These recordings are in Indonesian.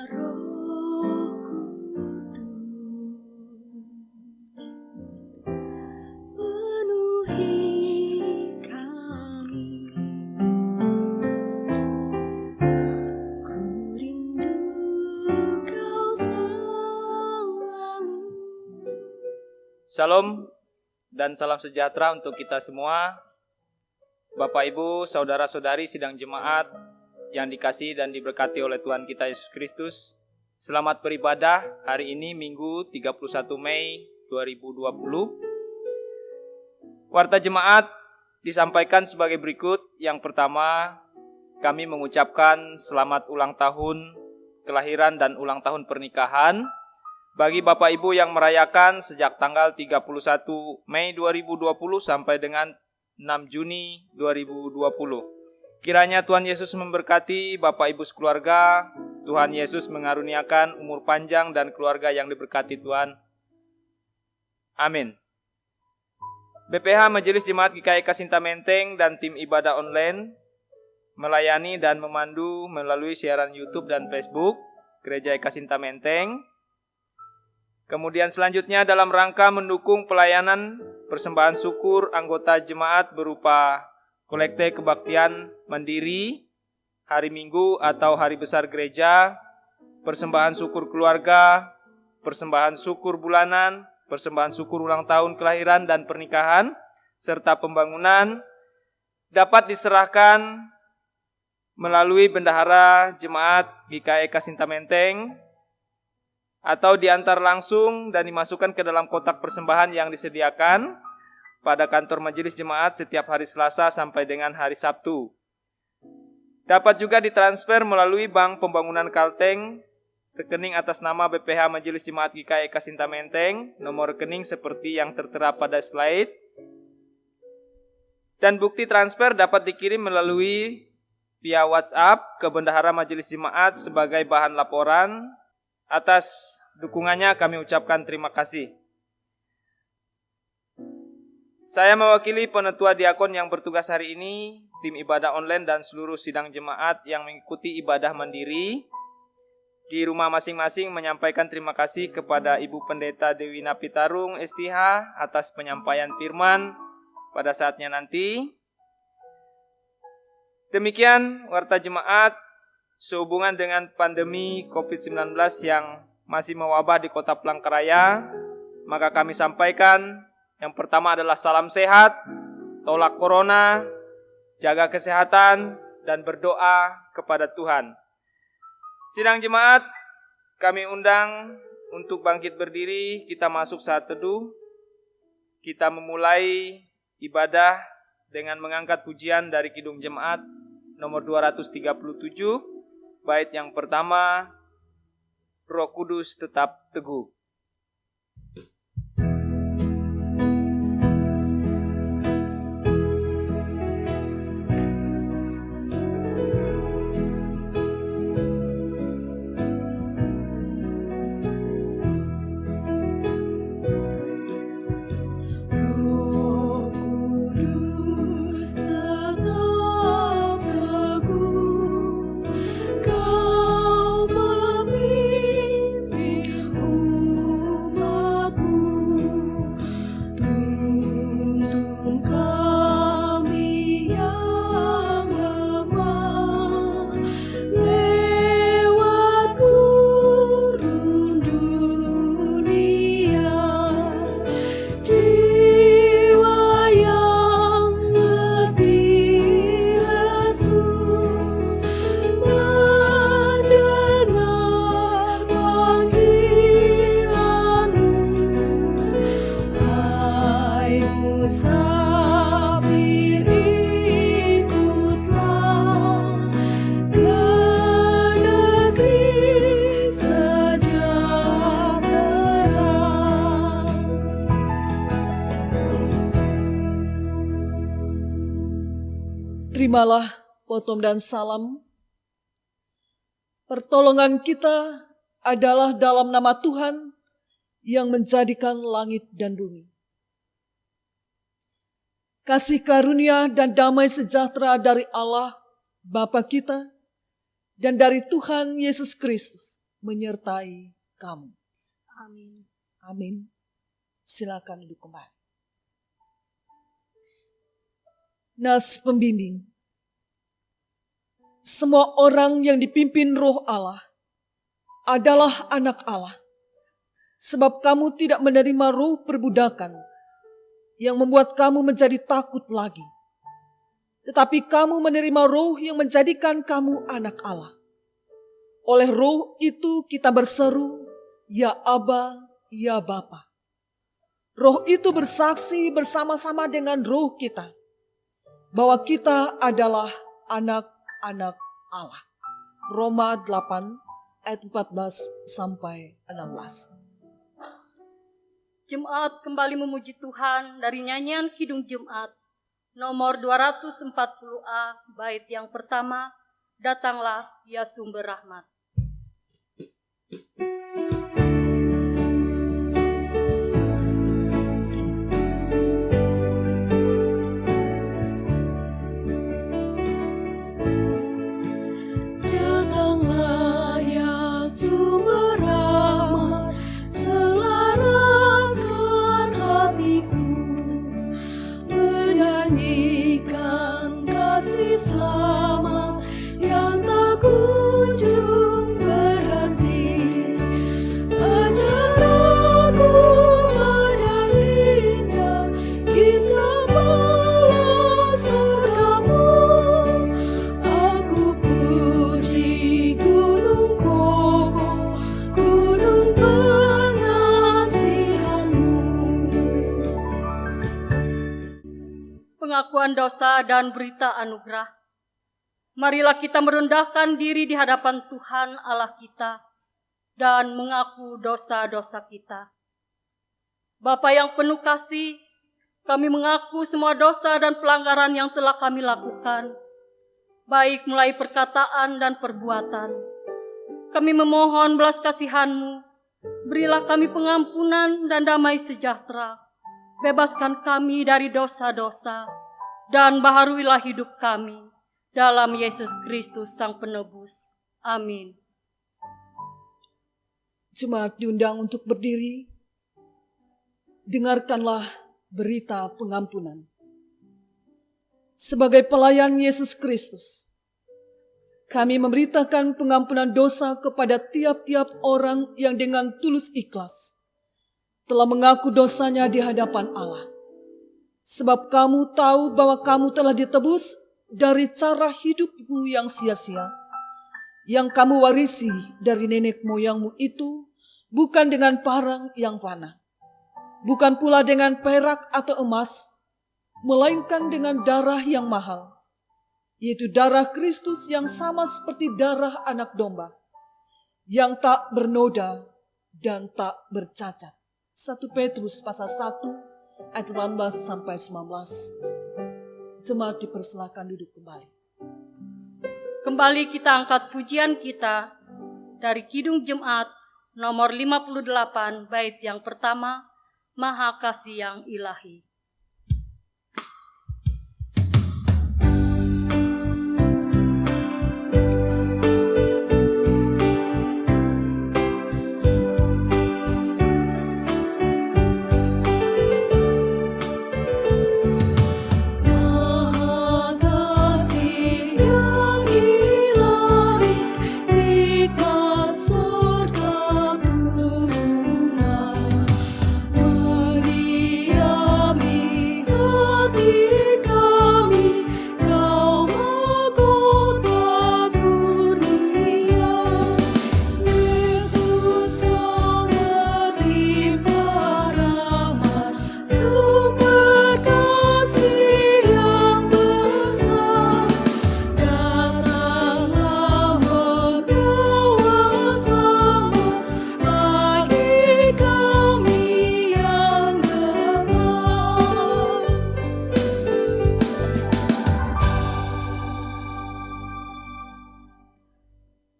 Roh Kudus, penuhi kami. Ku rindu Kau selalu. Shalom dan salam sejahtera untuk kita semua. Bapak, Ibu, saudara-saudari sidang jemaat yang dikasihi dan diberkati oleh Tuhan kita Yesus Kristus. Selamat beribadah hari ini Minggu 31 Mei 2020. Warta jemaat disampaikan sebagai berikut. Yang pertama, kami mengucapkan selamat ulang tahun kelahiran dan ulang tahun pernikahan bagi Bapak Ibu yang merayakan sejak tanggal 31 Mei 2020 sampai dengan 6 Juni 2020. Kiranya Tuhan Yesus memberkati Bapak Ibu sekeluarga. Tuhan Yesus mengaruniakan umur panjang dan keluarga yang diberkati Tuhan. Amin. BPH Majelis Jemaat GKI Kasinta Menteng dan tim ibadah online melayani dan memandu melalui siaran YouTube dan Facebook Gereja Kasinta Menteng. Kemudian selanjutnya dalam rangka mendukung pelayanan persembahan syukur anggota jemaat berupa kolekte kebaktian mandiri, hari Minggu atau hari besar gereja, persembahan syukur keluarga, persembahan syukur bulanan, persembahan syukur ulang tahun kelahiran dan pernikahan, serta pembangunan dapat diserahkan melalui bendahara jemaat GKI Kasinta Menteng atau diantar langsung dan dimasukkan ke dalam kotak persembahan yang disediakan pada kantor majelis jemaat setiap hari Selasa sampai dengan hari Sabtu. Dapat juga ditransfer melalui Bank Pembangunan Kalteng, rekening atas nama BPH Majelis Jemaat GKI Kasinta Menteng, nomor rekening seperti yang tertera pada slide. Dan bukti transfer dapat dikirim melalui via WhatsApp ke bendahara majelis jemaat sebagai bahan laporan. Atas dukungannya kami ucapkan terima kasih. Saya mewakili penetua diakon yang bertugas hari ini, tim ibadah online dan seluruh sidang jemaat yang mengikuti ibadah mandiri di rumah masing-masing menyampaikan terima kasih kepada Ibu Pendeta Dewi Napitarung STH atas penyampaian firman pada saatnya nanti. Demikian warta jemaat. Sehubungan dengan pandemi COVID-19 yang masih mewabah di Kota Palangkaraya, maka kami sampaikan yang pertama adalah salam sehat, tolak corona, jaga kesehatan, dan berdoa kepada Tuhan. Sidang jemaat, kami undang untuk bangkit berdiri, kita masuk saat teduh. Kita memulai ibadah dengan mengangkat pujian dari Kidung Jemaat nomor 237. Bait yang pertama, Roh Kudus tetap teguh. Terimalah potom dan salam. Pertolongan kita adalah dalam nama Tuhan yang menjadikan langit dan bumi. Kasih karunia dan damai sejahtera dari Allah Bapa kita dan dari Tuhan Yesus Kristus menyertai kamu. Amin. Amin. Silakan duduk kembali. Nas pembimbing. Semua orang yang dipimpin Roh Allah adalah anak Allah. Sebab kamu tidak menerima roh perbudakan yang membuat kamu menjadi takut lagi. Tetapi kamu menerima roh yang menjadikan kamu anak Allah. Oleh roh itu kita berseru, ya Aba, ya Bapa. Roh itu bersaksi bersama-sama dengan roh kita bahwa kita adalah anak-anak Allah. Roma 8 ayat 14 sampai 16. Jemaat kembali memuji Tuhan dari nyanyian Kidung Jumat nomor 240A bait yang pertama, Datanglah ya Sumber Rahmat. Datanglah ya sumber rahmat, selaraskan hatiku, menyanyikan kasih selamat yang tak kunjung berhenti. Ajar aku pada indah, indah bala surgamu. Aku puji gunung kokoh, gunung pengasihanmu. Pengakuan dosa dan berita anugerah. Marilah kita merendahkan diri di hadapan Tuhan Allah kita dan mengaku dosa-dosa kita. Bapa yang penuh kasih, kami mengaku semua dosa dan pelanggaran yang telah kami lakukan, baik mulai perkataan dan perbuatan. Kami memohon belas kasihan-Mu, berilah kami pengampunan dan damai sejahtera. Bebaskan kami dari dosa-dosa, dan baharuilah hidup kami dalam Yesus Kristus Sang Penebus. Amin. Jemaat diundang untuk berdiri. Dengarkanlah berita pengampunan. Sebagai pelayan Yesus Kristus, kami memberitakan pengampunan dosa kepada tiap-tiap orang yang dengan tulus ikhlas telah mengaku dosanya di hadapan Allah. Sebab kamu tahu bahwa kamu telah ditebus dari cara hidupmu yang sia-sia, yang kamu warisi dari nenek moyangmu itu, bukan dengan parang yang fana, bukan pula dengan perak atau emas, melainkan dengan darah yang mahal, yaitu darah Kristus yang sama seperti darah anak domba, yang tak bernoda dan tak bercacat. 1 Petrus pasal 1 ayat 18 sampai 19. Jemaat dipersilakan duduk kembali. Kembali kita angkat pujian kita dari Kidung Jemaat nomor 58 bait yang pertama, Maha Kasih yang Ilahi.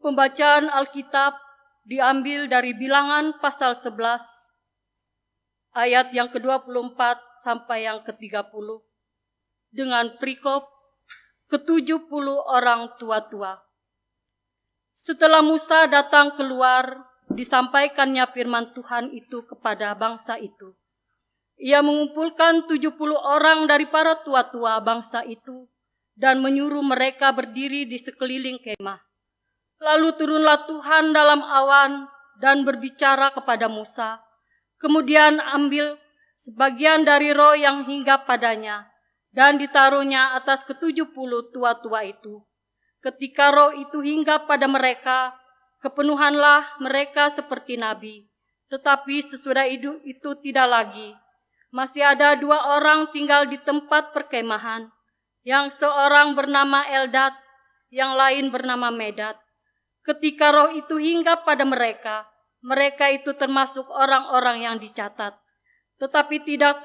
Pembacaan Alkitab diambil dari Bilangan pasal 11, ayat yang ke-24 sampai yang ke-30, dengan perikop ke-70 orang tua-tua. Setelah Musa datang keluar, disampaikannya firman Tuhan itu kepada bangsa itu. Ia mengumpulkan 70 orang dari para tua-tua bangsa itu dan menyuruh mereka berdiri di sekeliling kemah. Lalu turunlah Tuhan dalam awan dan berbicara kepada Musa. Kemudian ambil sebagian dari roh yang hinggap padanya dan ditaruhnya atas ke-70 tua-tua itu. Ketika roh itu hinggap pada mereka, kepenuhanlah mereka seperti nabi. Tetapi sesudah itu tidak lagi. Masih ada 2 orang tinggal di tempat perkemahan, yang seorang bernama Eldad, yang lain bernama Medad. Ketika roh itu hinggap pada mereka, mereka itu termasuk orang-orang yang dicatat. Tetapi tidak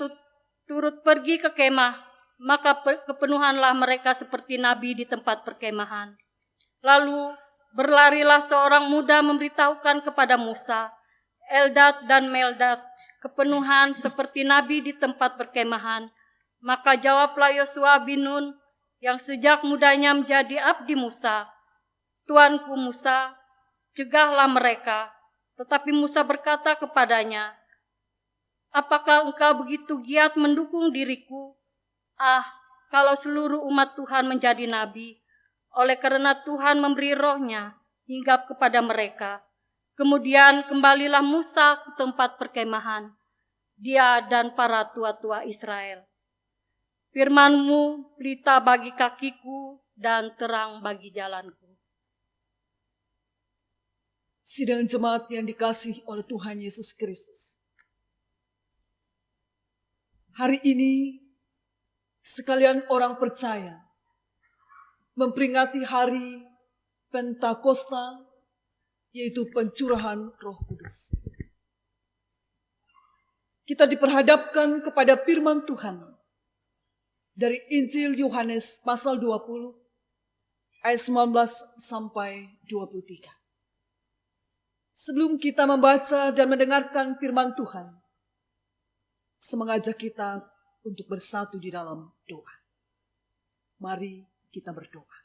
turut pergi ke kemah, maka kepenuhanlah mereka seperti nabi di tempat perkemahan. Lalu berlarilah seorang muda memberitahukan kepada Musa, Eldad dan Meldad, kepenuhan seperti nabi di tempat perkemahan. Maka jawablah Yosua bin Nun, yang sejak mudanya menjadi abdi Musa, Tuanku Musa, cegahlah mereka. Tetapi Musa berkata kepadanya, apakah engkau begitu giat mendukung diriku? Kalau seluruh umat Tuhan menjadi nabi, oleh karena Tuhan memberi rohnya hinggap kepada mereka. Kemudian kembalilah Musa ke tempat perkemahan, dia dan para tua-tua Israel. Firman-Mu pelita bagi kakiku dan terang bagi jalanku. Sidang jemaat yang dikasihi oleh Tuhan Yesus Kristus. Hari ini, sekalian orang percaya memperingati hari Pentakosta, yaitu pencurahan Roh Kudus. Kita diperhadapkan kepada firman Tuhan dari Injil Yohanes pasal 20 ayat 19 sampai 23. Sebelum kita membaca dan mendengarkan firman Tuhan, saya mengajak kita untuk bersatu di dalam doa. Mari kita berdoa.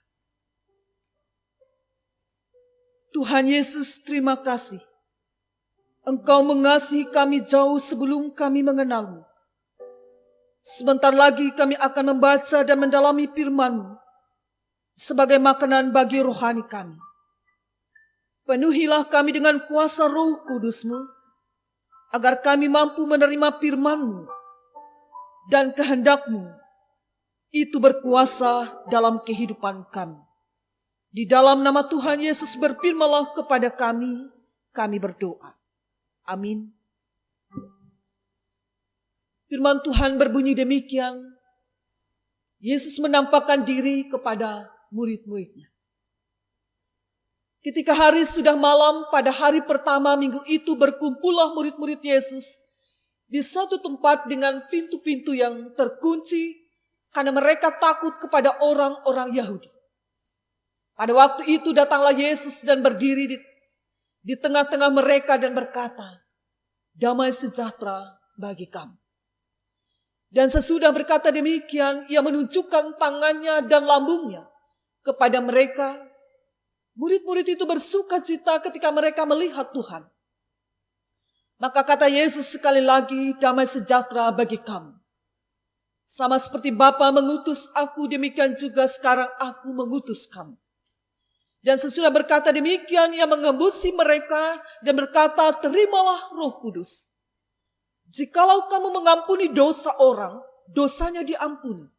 Tuhan Yesus, terima kasih. Engkau mengasihi kami jauh sebelum kami mengenal-Mu. Sebentar lagi kami akan membaca dan mendalami firman-Mu sebagai makanan bagi rohani kami. Penuhilah kami dengan kuasa Roh Kudus-Mu, agar kami mampu menerima firman-Mu dan kehendak-Mu itu berkuasa dalam kehidupan kami. Di dalam nama Tuhan Yesus berfirmanlah kepada kami berdoa. Amin. Firman Tuhan berbunyi demikian, Yesus menampakkan diri kepada murid-muridnya. Ketika hari sudah malam, pada hari pertama minggu itu berkumpullah murid-murid Yesus di suatu tempat dengan pintu-pintu yang terkunci karena mereka takut kepada orang-orang Yahudi. Pada waktu itu datanglah Yesus dan berdiri di tengah-tengah mereka dan berkata, damai sejahtera bagi kamu. Dan sesudah berkata demikian, ia menunjukkan tangannya dan lambungnya kepada mereka. Murid-murid itu bersuka cita ketika mereka melihat Tuhan. Maka kata Yesus sekali lagi, damai sejahtera bagi kamu. Sama seperti Bapa mengutus aku, demikian juga sekarang aku mengutus kamu. Dan sesudah berkata demikian, ia mengembusi mereka dan berkata, terimalah Roh Kudus. Jikalau kamu mengampuni dosa orang, dosanya diampuni.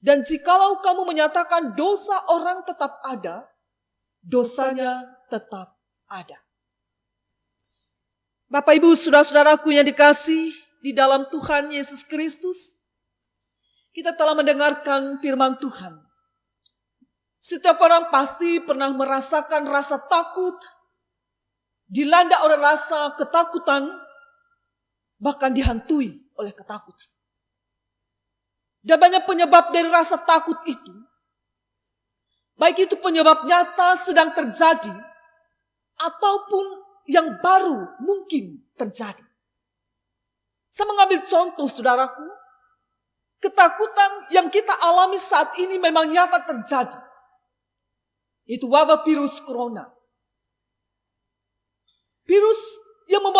Dan jikalau kamu menyatakan dosa orang tetap ada, dosanya tetap ada. Bapak, Ibu, saudara-saudaraku yang dikasih di dalam Tuhan Yesus Kristus, kita telah mendengarkan firman Tuhan. Setiap orang pasti pernah merasakan rasa takut, dilanda oleh rasa ketakutan, bahkan dihantui oleh ketakutan. Dan banyak penyebab dari rasa takut itu. Baik itu penyebab nyata sedang terjadi, ataupun yang baru mungkin terjadi. Saya mengambil contoh, saudaraku. Ketakutan yang kita alami saat ini memang nyata terjadi. Itu wabah virus corona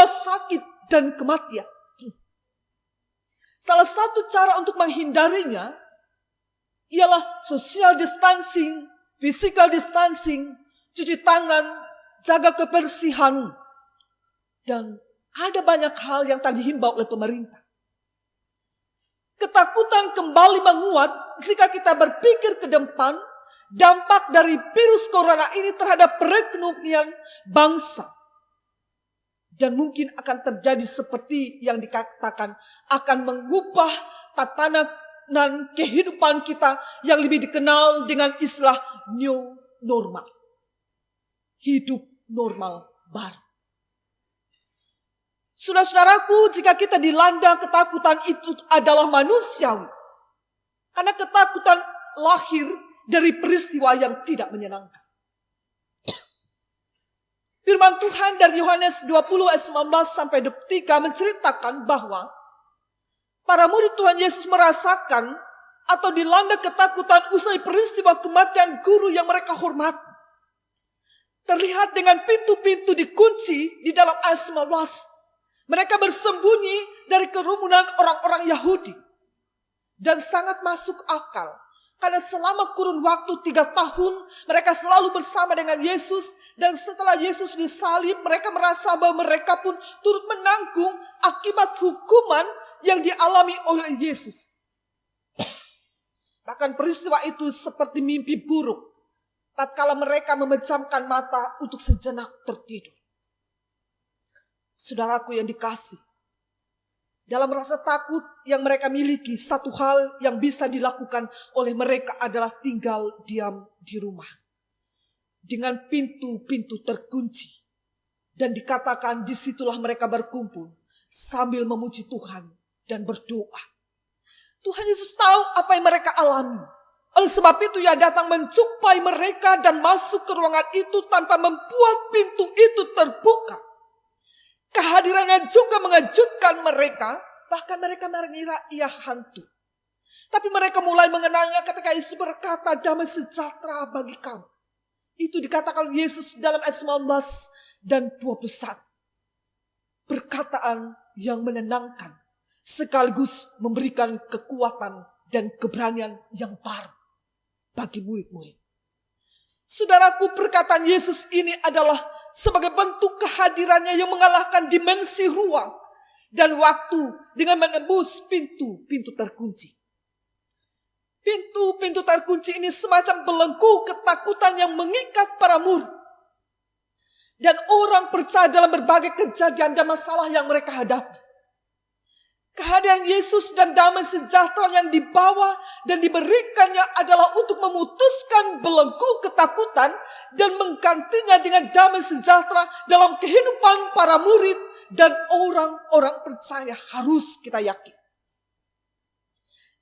rumah sakit dan kematian. Salah satu cara untuk menghindarinya ialah social distancing, physical distancing, cuci tangan, jaga kebersihan. Dan ada banyak hal yang telah dihimbau oleh pemerintah. Ketakutan kembali menguat jika kita berpikir ke depan dampak dari virus corona ini terhadap perekonomian bangsa. Dan mungkin akan terjadi seperti yang dikatakan akan mengubah tatanan kehidupan kita yang lebih dikenal dengan istilah new normal. Hidup normal baru. Saudara-saudaraku, jika kita dilanda ketakutan itu adalah manusiawi. Karena ketakutan lahir dari peristiwa yang tidak menyenangkan. Firman Tuhan dari Yohanes 20 ayat 19 sampai 23 menceritakan bahwa para murid Tuhan Yesus merasakan atau dilanda ketakutan usai peristiwa kematian guru yang mereka hormati. Terlihat dengan pintu-pintu dikunci di dalam ayat 19. Mereka bersembunyi dari kerumunan orang-orang Yahudi. Dan sangat masuk akal. Karena selama kurun waktu 3 tahun mereka selalu bersama dengan Yesus. Dan setelah Yesus disalib mereka merasa bahwa mereka pun turut menanggung akibat hukuman yang dialami oleh Yesus. Bahkan peristiwa itu seperti mimpi buruk. Tatkala mereka memejamkan mata untuk sejenak tertidur. Saudaraku yang dikasih. Dalam rasa takut yang mereka miliki, satu hal yang bisa dilakukan oleh mereka adalah tinggal diam di rumah. Dengan pintu-pintu terkunci. Dan dikatakan disitulah mereka berkumpul sambil memuji Tuhan dan berdoa. Tuhan Yesus tahu apa yang mereka alami. Oleh sebab itu ia datang menjumpai mereka dan masuk ke ruangan itu tanpa membuat pintu itu terbuka. Kehadirannya juga mengejutkan mereka, bahkan mereka mengira ia hantu. Tapi mereka mulai mengenalnya ketika Yesus berkata, damai sejahtera bagi kamu. Itu dikatakan Yesus dalam ayat 19 dan 21. Perkataan yang menenangkan, sekaligus memberikan kekuatan dan keberanian yang baru bagi murid-murid. Saudaraku, perkataan Yesus ini adalah sebagai bentuk kehadirannya yang mengalahkan dimensi ruang dan waktu dengan menembus pintu-pintu terkunci. Pintu-pintu terkunci ini semacam belenggu ketakutan yang mengikat para murid. Dan orang percaya dalam berbagai kejadian dan masalah yang mereka hadapi. Kehadiran Yesus dan damai sejahtera yang dibawa dan diberikannya adalah untuk memutuskan belenggu ketakutan dan menggantinya dengan damai sejahtera dalam kehidupan para murid dan orang-orang percaya, harus kita yakin.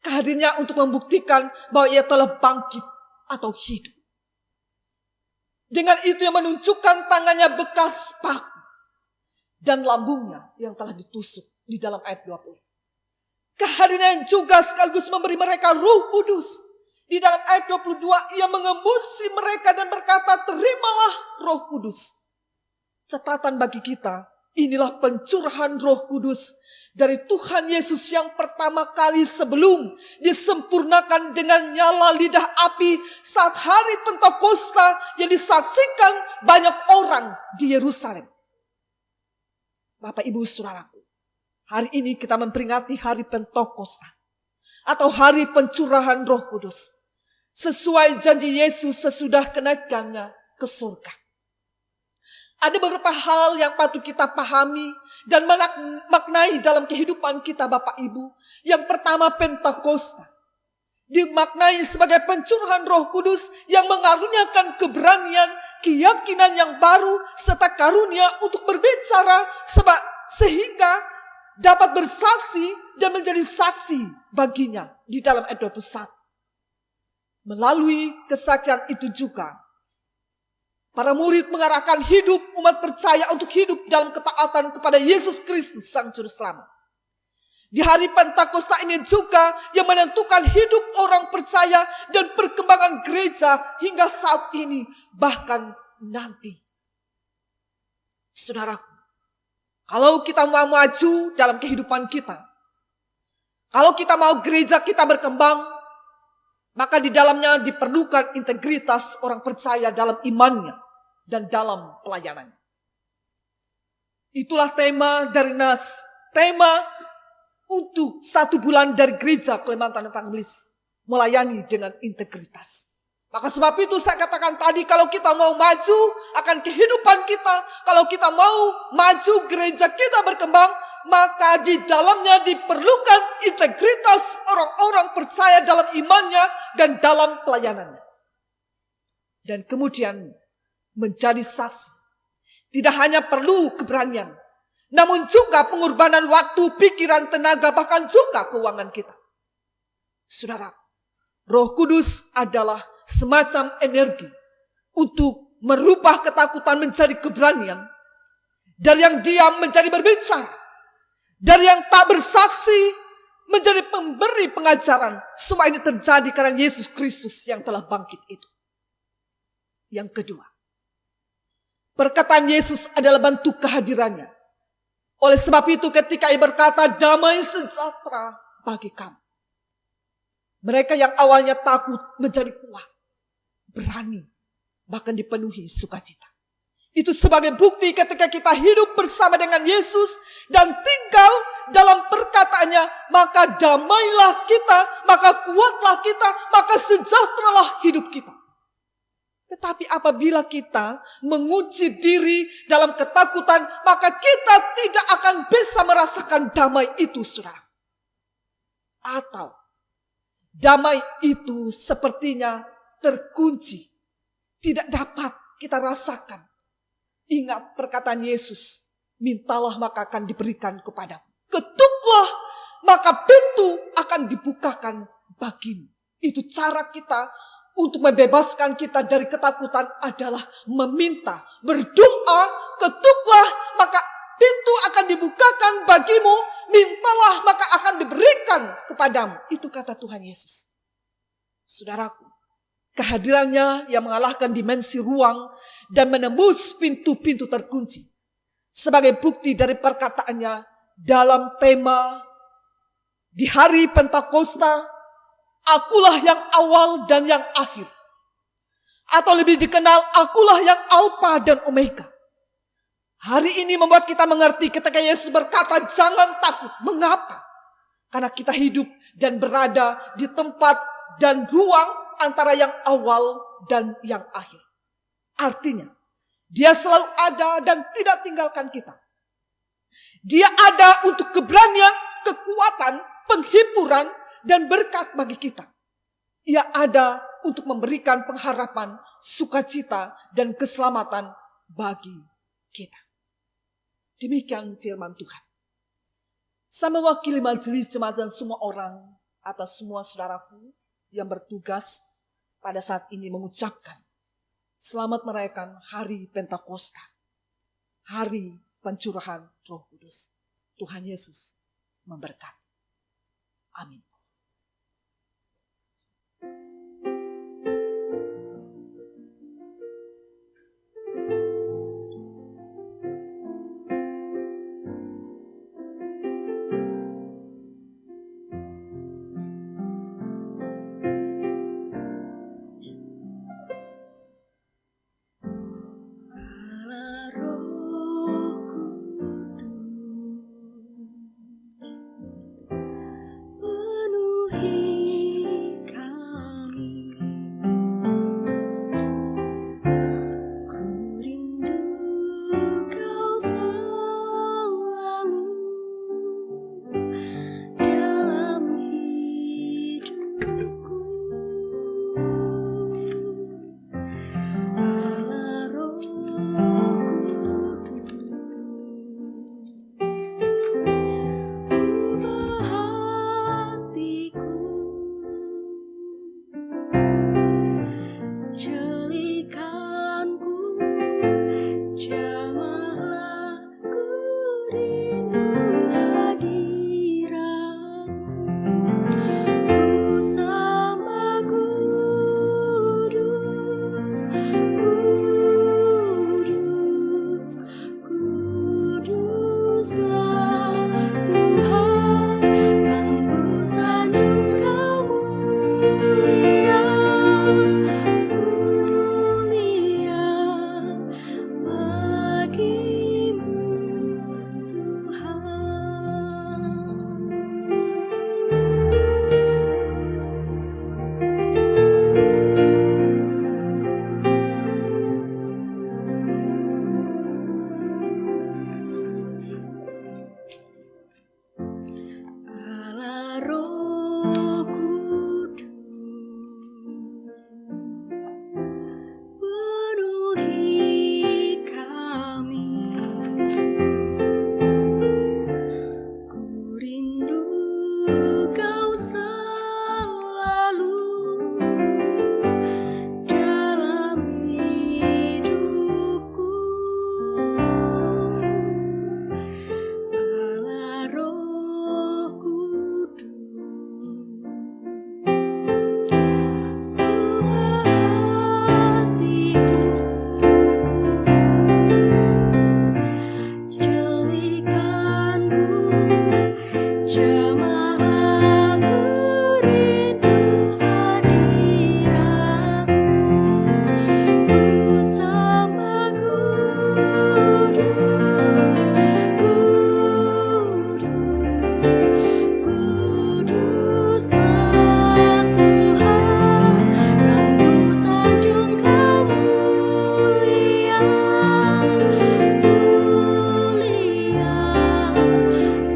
Kehadirannya untuk membuktikan bahwa ia telah bangkit atau hidup. Dengan itu yang menunjukkan tangannya bekas paku dan lambungnya yang telah ditusuk di dalam ayat 20. Kehadiran juga sekaligus memberi mereka Roh Kudus. Di dalam ayat 22 ia mengembusi mereka dan berkata, terimalah Roh Kudus. Catatan bagi kita, inilah pencurahan Roh Kudus dari Tuhan Yesus yang pertama kali sebelum disempurnakan dengan nyala lidah api saat hari Pentakosta yang disaksikan banyak orang di Yerusalem. Bapak, Ibu, Saudaraku. Hari ini kita memperingati hari Pentakosta atau hari pencurahan Roh Kudus. Sesuai janji Yesus sesudah kenaikannya ke surga. Ada beberapa hal yang patut kita pahami dan maknai dalam kehidupan kita, Bapak Ibu. Yang pertama, Pentakosta dimaknai sebagai pencurahan Roh Kudus yang mengaruniakan keberanian, keyakinan yang baru serta karunia untuk berbicara sehingga dapat bersaksi dan menjadi saksi baginya di dalam ayat 21. Melalui kesaksian itu juga, para murid mengarahkan hidup umat percaya untuk hidup dalam ketaatan kepada Yesus Kristus Sang Juru Selamat. Di hari Pentakosta ini juga yang menentukan hidup orang percaya dan perkembangan gereja hingga saat ini, bahkan nanti. Saudaraku, Kalau kita mau maju dalam kehidupan kita, kalau kita mau gereja kita berkembang, maka di dalamnya diperlukan integritas orang percaya dalam imannya dan dalam pelayanannya. Itulah tema dari NAS, tema untuk 1 bulan dari gereja Kalimantan Evangelis, melayani dengan integritas. Maka sebab itu saya katakan tadi, kalau kita mau maju akan kehidupan kita, kalau kita mau maju gereja kita berkembang, maka di dalamnya diperlukan integritas orang-orang percaya dalam imannya dan dalam pelayanannya. Dan kemudian menjadi saksi. Tidak hanya perlu keberanian, namun juga pengorbanan waktu, pikiran, tenaga, bahkan juga keuangan kita. Saudara, Roh Kudus adalah semacam energi untuk merubah ketakutan menjadi keberanian, dari yang diam menjadi berbicara, dari yang tak bersaksi menjadi pemberi pengajaran. Semua ini terjadi karena Yesus Kristus yang telah bangkit itu. Yang kedua, perkataan Yesus adalah bentuk kehadirannya. Oleh sebab itu ketika ia berkata, damai sejahtera bagi kamu, mereka yang awalnya takut menjadi kuat, berani, bahkan dipenuhi sukacita. Itu sebagai bukti ketika kita hidup bersama dengan Yesus dan tinggal dalam perkataannya, maka damailah kita, maka kuatlah kita, maka sejahteralah hidup kita. Tetapi apabila kita mengunci diri dalam ketakutan, maka kita tidak akan bisa merasakan damai itu, saudara. Atau damai itu sepertinya terkunci, tidak dapat kita rasakan. Ingat perkataan Yesus, mintalah maka akan diberikan kepadamu. Ketuklah maka pintu akan dibukakan bagimu. Itu cara kita untuk membebaskan kita dari ketakutan adalah meminta, berdoa, ketuklah maka pintu akan dibukakan bagimu, mintalah maka akan diberikan kepadamu. Itu kata Tuhan Yesus. Saudaraku, kehadirannya yang mengalahkan dimensi ruang dan menembus pintu-pintu terkunci. Sebagai bukti dari perkataannya dalam tema di hari Pentakosta, akulah yang awal dan yang akhir. Atau lebih dikenal, akulah yang Alfa dan Omega. Hari ini membuat kita mengerti ketika Yesus berkata, jangan takut. Mengapa? Karena kita hidup dan berada di tempat dan ruang antara yang awal dan yang akhir. Artinya, dia selalu ada dan tidak tinggalkan kita. Dia ada untuk keberanian, kekuatan, penghiburan, dan berkat bagi kita. Ia ada untuk memberikan pengharapan, sukacita, dan keselamatan bagi kita. Demikian firman Tuhan. Saya mewakili majelis jemaat dan semua orang atas semua saudaraku yang bertugas pada saat ini mengucapkan selamat merayakan hari Pentakosta, hari pencurahan Roh Kudus. Tuhan Yesus memberkati. Amin. Penuhi kami. kuduslah Tuhan, kan ku sanjung Kau mulia, mulia bagimu Tuhan. Allah Roh Kudus, penuhi kami. Ku rindu Kau selalu dalam hidupku. Allah Roh Kudus, ubah hatiku, jadikanku jamahlah ku rindu hadiratmu. Ku sembah kudus, kudus, kuduslah Tuhan, kan ku sanjung Kau mulia, mulia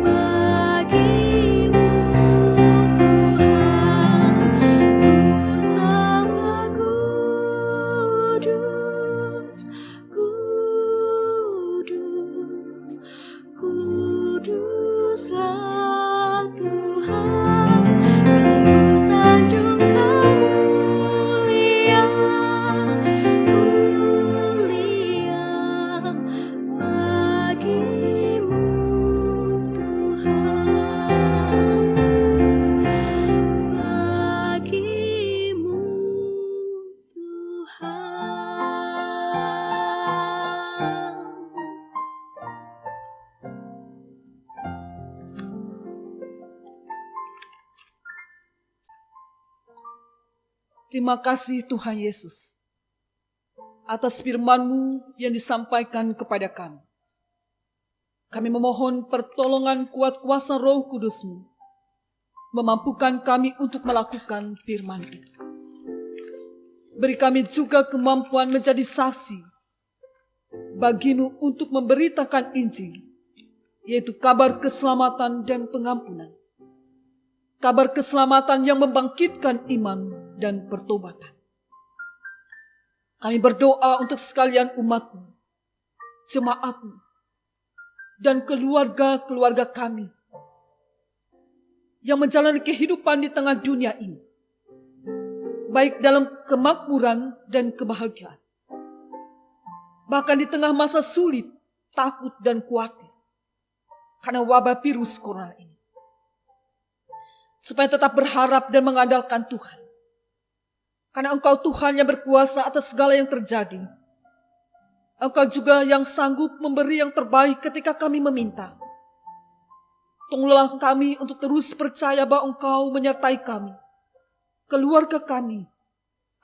bagimu Tuhan. Ku sembah kudus, kudus, kuduslah Tuhan, kan ku sanjung Kau mulia, mulia bagimu Tuhan, bagimu Tuhan. Terima kasih Tuhan Yesus atas firman-Mu yang disampaikan kepada kami. Kami memohon pertolongan kuat kuasa Roh Kudus-Mu, memampukan kami untuk melakukan firman itu. Beri kami juga kemampuan menjadi saksi bagi-Mu untuk memberitakan Injil, yaitu kabar keselamatan dan pengampunan. Kabar keselamatan yang membangkitkan iman dan pertobatan. Kami berdoa untuk sekalian umat-Mu, jemaat-Mu, dan keluarga-keluarga kami yang menjalani kehidupan di tengah dunia ini, baik dalam kemakmuran dan kebahagiaan, bahkan di tengah masa sulit, takut dan khawatir karena wabah virus corona ini, supaya tetap berharap dan mengandalkan Tuhan. Karena Engkau Tuhan yang berkuasa atas segala yang terjadi. Engkau juga yang sanggup memberi yang terbaik ketika kami meminta. Tolonglah kami untuk terus percaya bahwa Engkau menyertai kami, keluarga kami,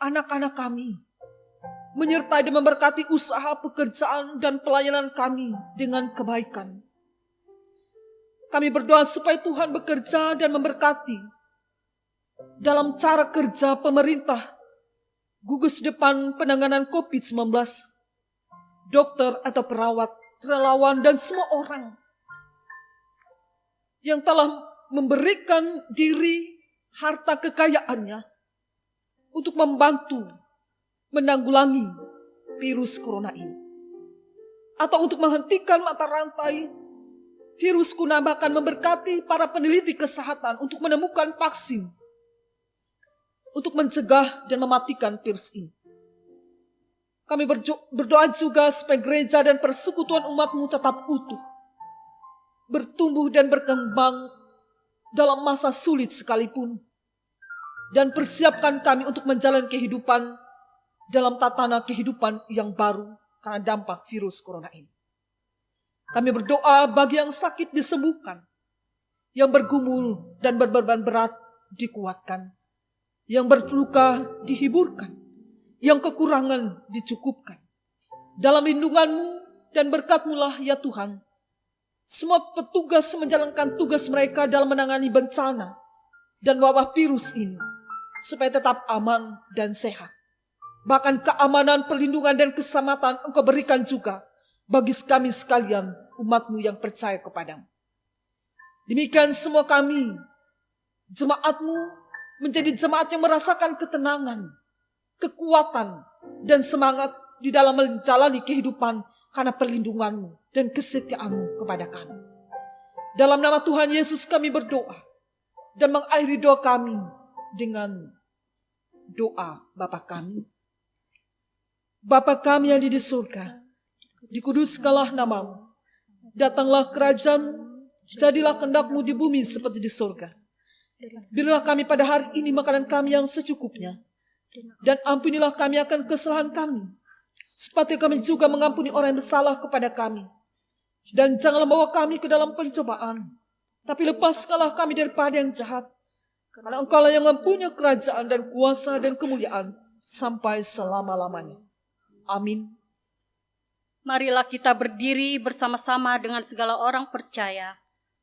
anak-anak kami, menyertai dan memberkati usaha, pekerjaan, dan pelayanan kami dengan kebaikan. Kami berdoa supaya Tuhan bekerja dan memberkati dalam cara kerja pemerintah, gugus depan penanganan COVID-19, dokter atau perawat, relawan, dan semua orang yang telah memberikan diri, harta kekayaannya untuk membantu menanggulangi virus corona ini, atau untuk menghentikan mata rantai virus corona, bahkan memberkati para peneliti kesehatan untuk menemukan vaksin untuk mencegah dan mematikan virus ini. Kami berdoa juga supaya gereja dan persekutuan umat-Mu tetap utuh, bertumbuh dan berkembang dalam masa sulit sekalipun, dan persiapkan kami untuk menjalani kehidupan dalam tatanan kehidupan yang baru karena dampak virus corona ini. Kami berdoa bagi yang sakit disembuhkan, yang bergumul dan berbeban berat dikuatkan, yang berluka dihiburkan, yang kekurangan dicukupkan. Dalam lindungan-Mu dan berkat-Mu lah ya Tuhan, semua petugas menjalankan tugas mereka dalam menangani bencana dan wabah virus ini, supaya tetap aman dan sehat. Bahkan keamanan, perlindungan, dan keselamatan Engkau berikan juga bagi kami sekalian, umat-Mu yang percaya kepadamu. Demikian semua kami, jemaat-Mu, menjadi jemaat yang merasakan ketenangan, kekuatan, dan semangat di dalam menjalani kehidupan karena perlindungan-Mu dan kesetiaan-Mu kepada kami. Dalam nama Tuhan Yesus kami berdoa dan mengakhiri doa kami dengan doa Bapa kami. Bapa kami yang di surga, dikuduskanlah nama-Mu. Datanglah kerajaan-Mu, jadilah kehendak-Mu di bumi seperti di surga. Berilah kami pada hari ini makanan kami yang secukupnya, dan ampunilah kami akan kesalahan kami, seperti kami juga mengampuni orang yang bersalah kepada kami. Dan janganlah bawa kami ke dalam pencobaan, tapi lepaskanlah kami daripada yang jahat. Karena Engkau lah yang mempunyai kerajaan dan kuasa dan kemuliaan sampai selama-lamanya. Amin. Marilah kita berdiri bersama-sama dengan segala orang percaya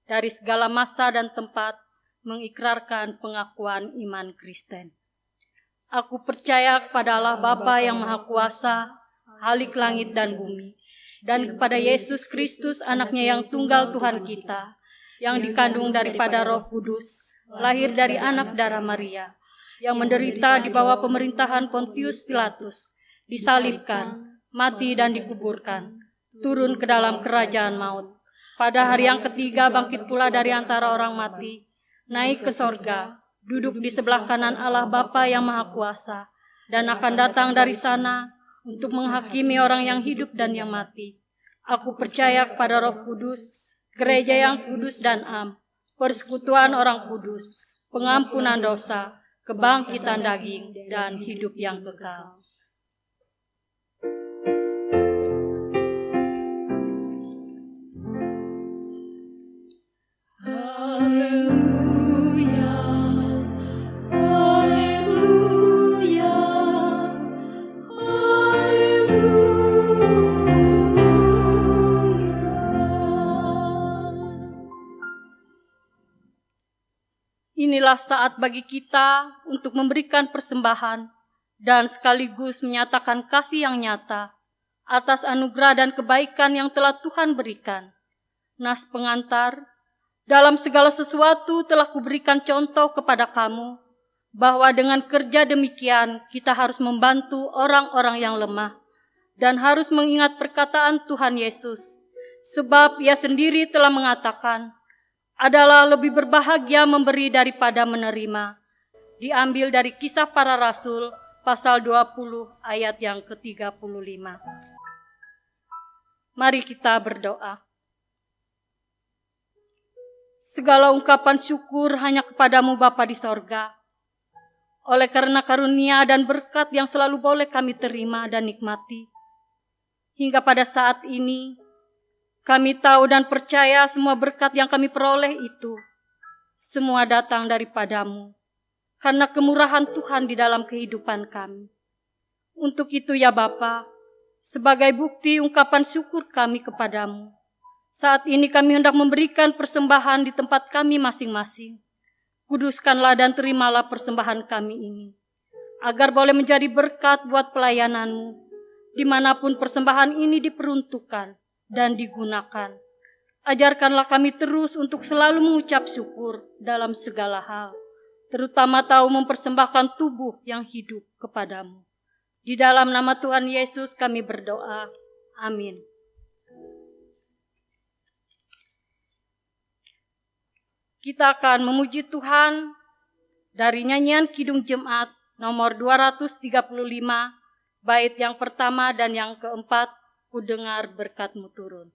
dari segala masa dan tempat mengikrarkan pengakuan iman Kristen. Aku percaya kepada Allah Bapa yang Maha Kuasa, Halik langit dan bumi, dan kepada Yesus Kristus anaknya yang tunggal Tuhan kita, yang dikandung daripada Roh Kudus, lahir dari anak darah Maria, yang menderita di bawah pemerintahan Pontius Pilatus, disalibkan, mati dan dikuburkan, turun ke dalam kerajaan maut. Pada hari yang ketiga bangkit pula dari antara orang mati, naik ke sorga, duduk di sebelah kanan Allah Bapa yang Maha Kuasa, dan akan datang dari sana untuk menghakimi orang yang hidup dan yang mati. Aku percaya kepada Roh Kudus, gereja yang kudus dan am, persekutuan orang kudus, pengampunan dosa, kebangkitan daging, dan hidup yang kekal. Haleluya, haleluya, haleluya. Inilah saat bagi kita untuk memberikan persembahan dan sekaligus menyatakan kasih yang nyata atas anugerah dan kebaikan yang telah Tuhan berikan. Nas pengantar, dalam segala sesuatu telah kuberikan contoh kepada kamu, bahwa dengan kerja demikian kita harus membantu orang-orang yang lemah dan harus mengingat perkataan Tuhan Yesus, sebab Ia sendiri telah mengatakan, adalah lebih berbahagia memberi daripada menerima. Diambil dari Kisah Para Rasul, pasal 20 ayat yang ke-35. Mari kita berdoa. Segala ungkapan syukur hanya kepadamu Bapa di sorga. Oleh karena karunia dan berkat yang selalu boleh kami terima dan nikmati. Hingga pada saat ini, kami tahu dan percaya semua berkat yang kami peroleh itu, semua datang daripadamu, karena kemurahan Tuhan di dalam kehidupan kami. Untuk itu ya Bapa, sebagai bukti ungkapan syukur kami kepadamu, saat ini kami hendak memberikan persembahan di tempat kami masing-masing. Kuduskanlah dan terimalah persembahan kami ini, agar boleh menjadi berkat buat pelayanan-Mu, dimanapun persembahan ini diperuntukkan dan digunakan. Ajarkanlah kami terus untuk selalu mengucap syukur dalam segala hal, terutama tahu mempersembahkan tubuh yang hidup kepadamu. Di dalam nama Tuhan Yesus kami berdoa. Amin. Kita akan memuji Tuhan dari nyanyian Kidung Jemaat nomor 235, bait yang pertama dan yang keempat, Ku dengar berkat-Mu turun.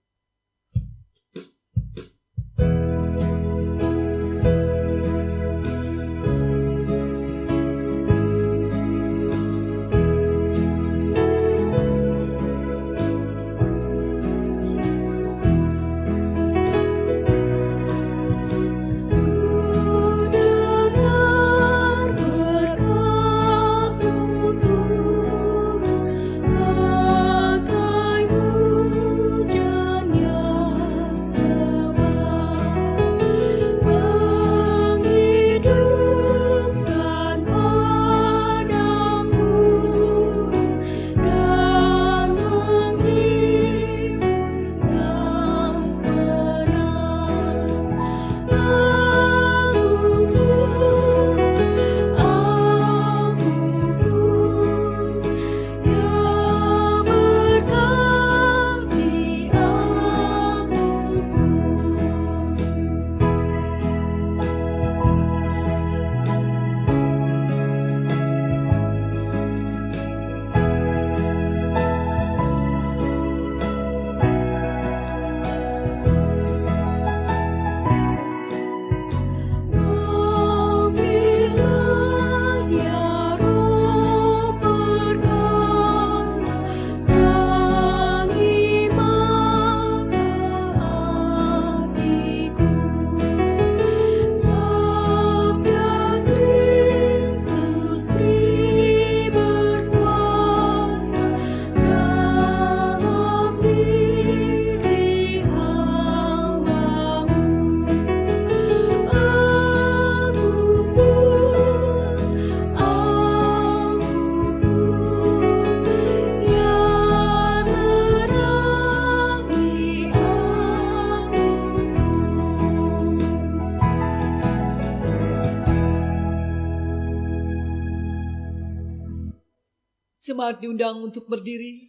Jemaat diundang untuk berdiri.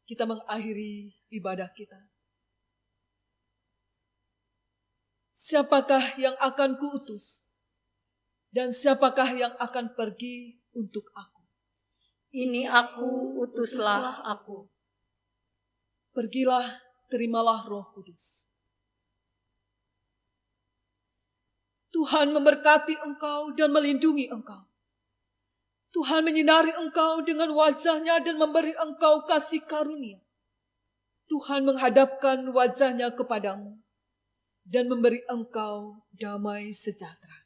Kita mengakhiri ibadah kita. Siapakah yang akan kuutus? Dan siapakah yang akan pergi untuk aku? Ini aku, utuslah aku. Pergilah, terimalah Roh Kudus. Tuhan memberkati engkau dan melindungi engkau. Tuhan menyinari engkau dengan wajah-Nya dan memberi engkau kasih karunia. Tuhan menghadapkan wajah-Nya kepadamu dan memberi engkau damai sejahtera.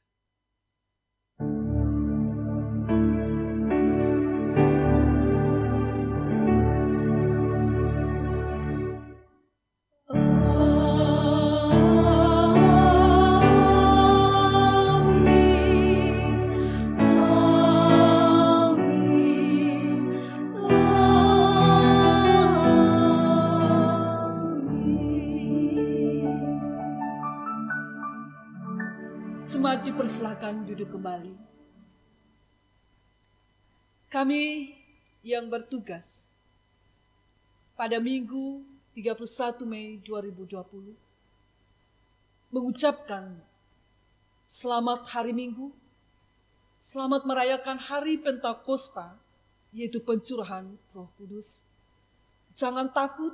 Jemaat dipersilakan duduk kembali. Kami yang bertugas pada Minggu 31 Mei 2020 mengucapkan selamat hari Minggu, selamat merayakan hari Pentakosta, yaitu pencurahan Roh Kudus. Jangan takut,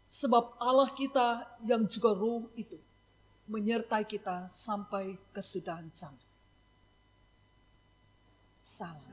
sebab Allah kita yang juga Roh itu menyertai kita sampai kesudahan zaman. Salam.